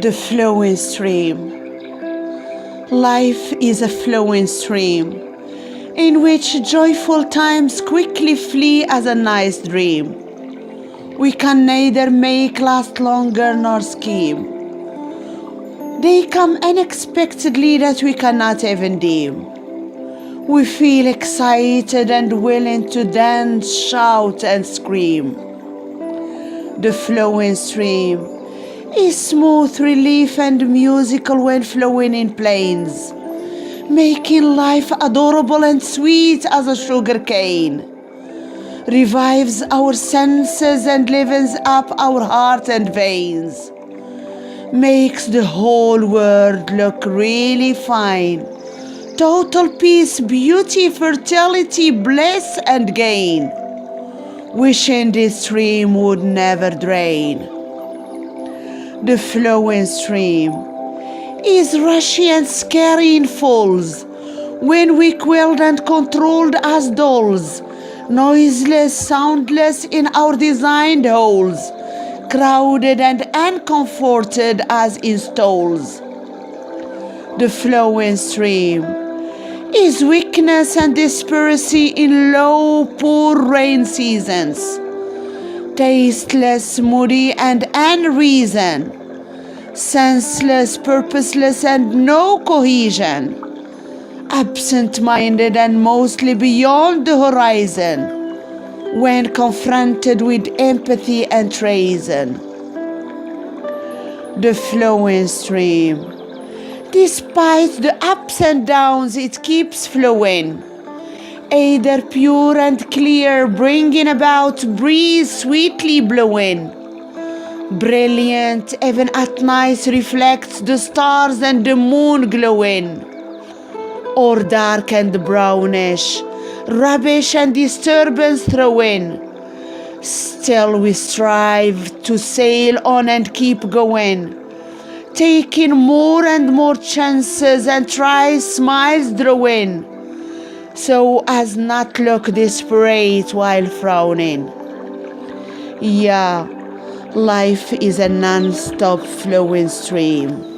The flowing stream. Life is a flowing stream in which joyful times quickly flee as a nice dream. We can neither make last longer nor scheme. They come unexpectedly that we cannot even deem. We feel excited and willing to dance, shout and scream. The flowing stream is smooth relief and musical when flowing in plains, making life adorable and sweet as a sugar cane. Revives our senses and livens up our heart and veins. Makes the whole world look really fine. Total peace, beauty, fertility, bliss and gain. Wishing this stream would never drain. The flowing stream is rushy and scary in falls, when we quelled and controlled as dolls, noiseless, soundless in our designed holes, crowded and uncomforted as in stalls. The flowing stream is weakness and desperacy in low, poor rain seasons, tasteless, moody and unreason, senseless, purposeless and no cohesion, absent-minded and mostly beyond the horizon when confronted with empathy and treason. The flowing stream. Despite the ups and downs, it keeps flowing, either pure and clear, bringing about breeze sweetly blowing. Brilliant, even at night reflects the stars and the moon glowing. Or dark and brownish, rubbish and disturbance throw in. Still we strive to sail on and keep going, taking more and more chances and try smiles draw in, so as not look desperate while frowning. Yeah, life is a non-stop flowing stream.